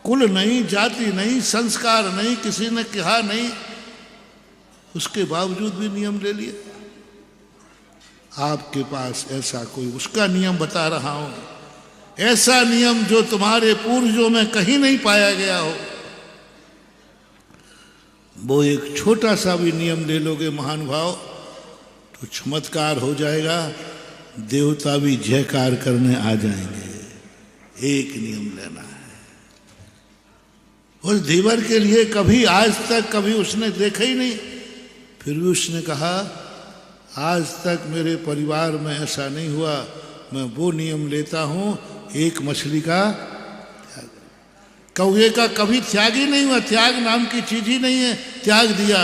कुल नहीं, जाति नहीं, संस्कार नहीं, किसी ने कहा नहीं, उसके बावजूद भी नियम ले लिए। आपके पास ऐसा कोई उसका नियम बता रहा हूं, ऐसा नियम जो तुम्हारे पूर्वजों में कहीं नहीं पाया गया हो, वो एक छोटा सा भी नियम ले लोगे महानुभाव तो चमत्कार हो जाएगा, देवता भी जयकार करने आ जाएंगे। एक नियम लेना है। उस धीवर के लिए कभी आज तक कभी उसने देखा ही नहीं, फिर भी उसने कहा आज तक मेरे परिवार में ऐसा नहीं हुआ, मैं वो नियम लेता हूं, एक मछली का त्याग। कौवे का कभी त्याग ही नहीं हुआ, त्याग नाम की चीज ही नहीं है, त्याग दिया।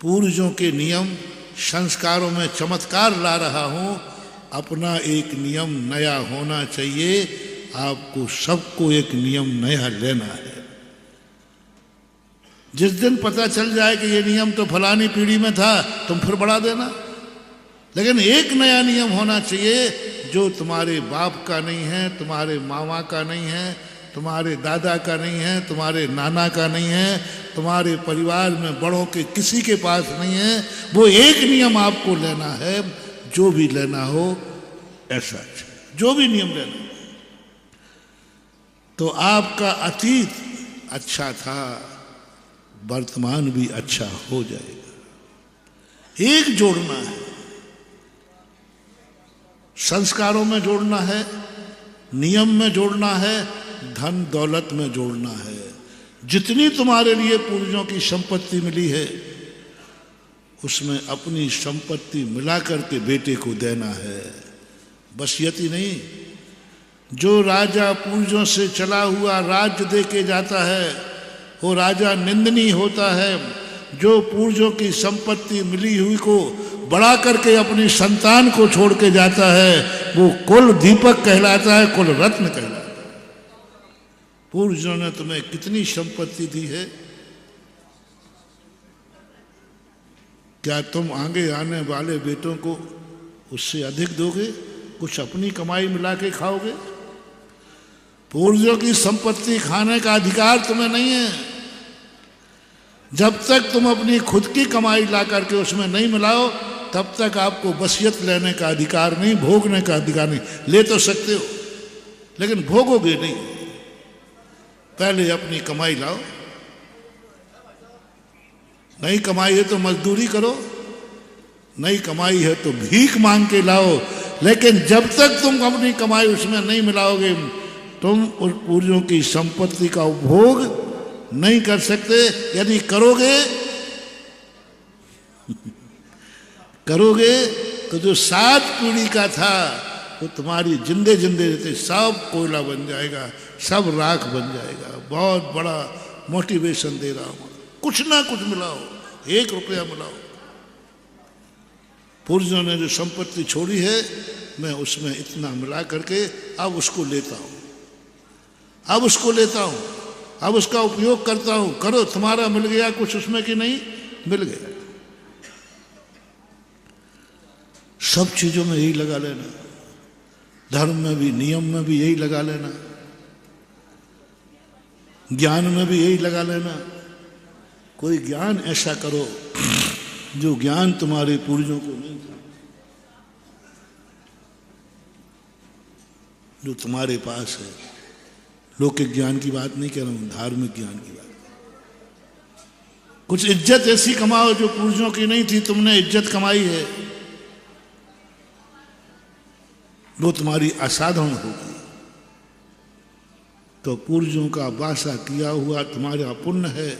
पूर्वजों के नियम संस्कारों में चमत्कार ला रहा हूं, अपना एक नियम नया होना चाहिए। आपको सबको एक नियम नया लेना है। जिस दिन पता चल जाए कि ये नियम तो फलानी पीढ़ी में था, तुम फिर बढ़ा देना, लेकिन एक नया नियम होना चाहिए जो तुम्हारे बाप का नहीं है, तुम्हारे मामा का नहीं है, तुम्हारे दादा का नहीं है, तुम्हारे नाना का नहीं है, तुम्हारे परिवार में बड़ों के किसी के पास नहीं है। वो एक नियम आपको लेना है, जो भी लेना हो ऐसा, जो भी नियम लेना। तो आपका अतीत अच्छा था, वर्तमान भी अच्छा हो जाएगा। एक जोड़ना है, संस्कारों में जोड़ना है, नियम में जोड़ना है, धन दौलत में जोड़ना है। जितनी तुम्हारे लिए पूर्वजों की संपत्ति मिली है, उसमें अपनी संपत्ति मिला करके बेटे को देना है, वसीयती नहीं। जो राजा पूर्वजों से चला हुआ राज्य दे के जाता है वो राजा निंदनीय होता है। जो पूर्वजों की संपत्ति मिली हुई को बढ़ा करके अपनी संतान को छोड़ के जाता है, वो कुल दीपक कहलाता है, कुल रत्न कहलाता है। पूर्वजों ने तुम्हें कितनी संपत्ति दी है, क्या तुम आगे आने वाले बेटों को उससे अधिक दोगे? कुछ अपनी कमाई मिला के खाओगे? पूर्वजों की संपत्ति खाने का अधिकार तुम्हें नहीं है। जब तक तुम अपनी खुद की कमाई ला करके उसमें नहीं मिलाओ, तब तक आपको वसीयत लेने का अधिकार नहीं, भोगने का अधिकार नहीं। ले तो सकते हो लेकिन भोगोगे नहीं। पहले अपनी कमाई लाओ, नहीं कमाई है तो मजदूरी करो, नहीं कमाई है तो भीख मांग के लाओ, लेकिन जब तक तुम अपनी कमाई उसमें नहीं मिलाओगे, तुम उस पूर्वजों की संपत्ति का उपभोग नहीं कर सकते। यदि करोगे तो जो 7 पीढ़ी का था वो तुम्हारी जिंदे जिंदे रहते सब कोयला बन जाएगा, सब राख बन जाएगा। बहुत बड़ा मोटिवेशन दे रहा हूं, कुछ ना कुछ मिलाओ, 1 रुपया मिलाओ। पूर्वजों ने जो संपत्ति छोड़ी है, मैं उसमें इतना मिला करके अब उसको लेता हूं, अब उसको लेता हूं, अब उसका उपयोग करता हूं। करो, तुम्हारा मिल गया कुछ उसमें कि नहीं मिल गया। सब चीजों में यही लगा लेना, धर्म में भी, नियम में भी यही लगा लेना, ज्ञान में भी यही लगा लेना। कोई ज्ञान ऐसा करो जो ज्ञान तुम्हारे पूर्वजों को नहीं था, जो तुम्हारे पास है। लौकिक ज्ञान की बात नहीं कह रहा हूं, धार्मिक ज्ञान की बात। कुछ इज्जत ऐसी कमाओ जो पूर्वजों की नहीं थी, तुमने इज्जत कमाई है, वो तुम्हारी असाधारण होगी। तो पूर्वजों का वासा किया हुआ तुम्हारा पुण्य है।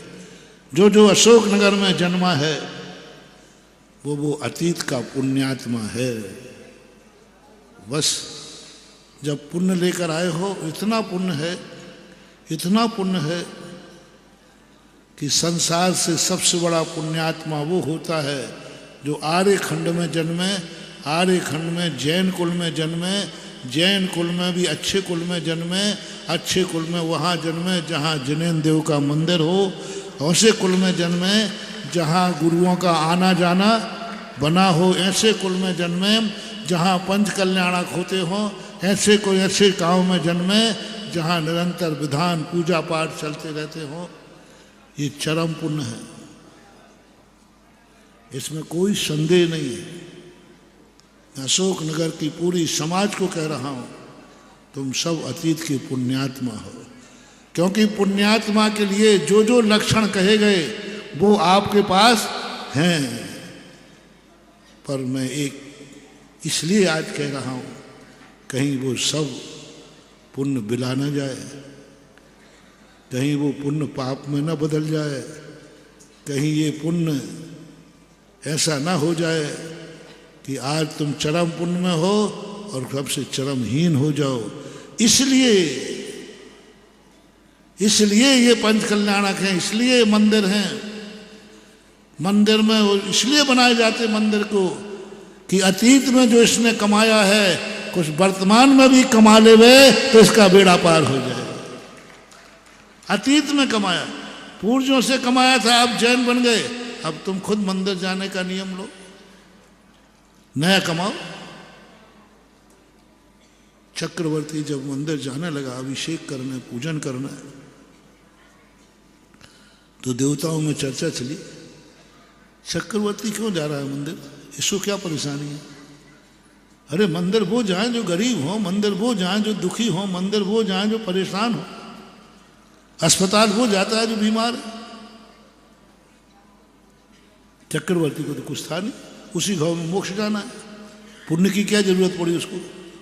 जो अशोकनगर में जन्मा है वो अतीत का पुण्यात्मा है। बस जब पुण्य लेकर आए हो, इतना पुण्य है, इतना पुण्य है कि संसार से सबसे बड़ा पुण्यात्मा वो होता है जो आर्य खंड में जन्मे, आर्य खंड में जैन कुल में जन्मे, जैन कुल में भी अच्छे कुल में जन्मे, अच्छे कुल में वहाँ जन्मे जहाँ जिनेन्द्र देव का मंदिर हो, ऐसे कुल में जन्मे जहाँ गुरुओं का आना जाना बना हो ऐसे कुल में जन्मे जहाँ पंच कल्याणक होते हों, ऐसे कोई ऐसे गांव में जन्मे जहाँ निरंतर विधान पूजा पाठ चलते रहते हों। ये चरम पुण्य है, इसमें कोई संदेह नहीं है। मैं अशोक नगर की पूरी समाज को कह रहा हूँ, तुम सब अतीत की पुण्यात्मा हो, क्योंकि पुण्यात्मा के लिए जो जो लक्षण कहे गए वो आपके पास हैं। पर मैं एक इसलिए आज कह रहा हूँ, कहीं वो सब पुण्य बिला न जाए, कहीं वो पुण्य पाप में न बदल जाए, कहीं ये पुण्य ऐसा ना हो जाए कि आज तुम चरम पुण्य में हो और कब से चरमहीन हो जाओ। इसलिए ये पंच कल्याणक हैं, इसलिए मंदिर हैं। मंदिर में वो इसलिए बनाए जाते मंदिर को कि अतीत में जो इसने कमाया है कुछ वर्तमान में भी कमा ले वे तो इसका बेड़ा पार हो जाए। अतीत में कमाया, पूर्वजों से कमाया था, अब जैन बन गए, अब तुम खुद मंदिर जाने का नियम लो, नया कमाओ। चक्रवर्ती जब मंदिर जाने लगा अभिषेक करने, पूजन करना, तो देवताओं में चर्चा चली, चक्रवर्ती क्यों जा रहा है मंदिर, इसको क्या परेशानी है? अरे मंदिर वो जाए जो गरीब हो, मंदिर वो जाए जो दुखी हो, मंदिर वो जाए जो परेशान हो, अस्पताल वो जाता है जो बीमार है। चक्रवर्ती को तो कुछ था नहीं, उसी गांव में मोक्ष जाना है, पुण्य की क्या जरूरत पड़ी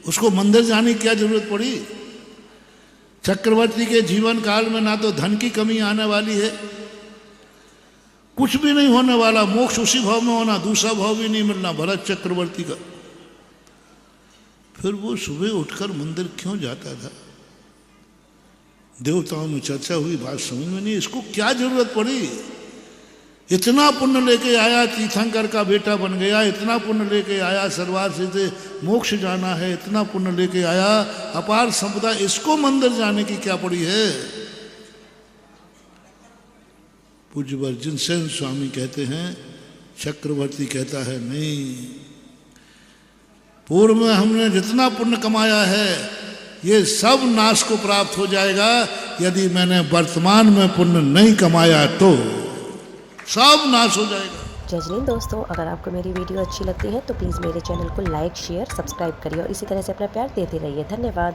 उसको मंदिर जाने की क्या जरूरत पड़ी? चक्रवर्ती के जीवन काल में ना तो धन की कमी आने वाली है, कुछ भी नहीं होने वाला, मोक्ष उसी भाव में होना, दूसरा भाव भी नहीं मिलना भरत चक्रवर्ती का। फिर वो सुबह उठकर मंदिर क्यों जाता था? देवताओं में चर्चा हुई, बात समझ में नहीं, इसको क्या जरूरत पड़ी? इतना पुण्य लेके आया, तीर्थंकर का बेटा बन गया, इतना पुण्य लेके आया, सरवार से मोक्ष जाना है, इतना पुण्य लेके आया, अपार संपदा, इसको मंदिर जाने की क्या पड़ी है? पूज्य वर्जिन सेन स्वामी कहते हैं, चक्रवर्ती कहता है नहीं, पूर्व में हमने जितना पुण्य कमाया है ये सब नाश को प्राप्त हो जाएगा, यदि मैंने वर्तमान में पुण्य नहीं कमाया तो सब नाश हो जाएगा। जय हिंद दोस्तों, अगर आपको मेरी वीडियो अच्छी लगती है तो प्लीज़ मेरे चैनल को लाइक, शेयर, सब्सक्राइब करिए और इसी तरह से अपना प्यार देते रहिए। धन्यवाद।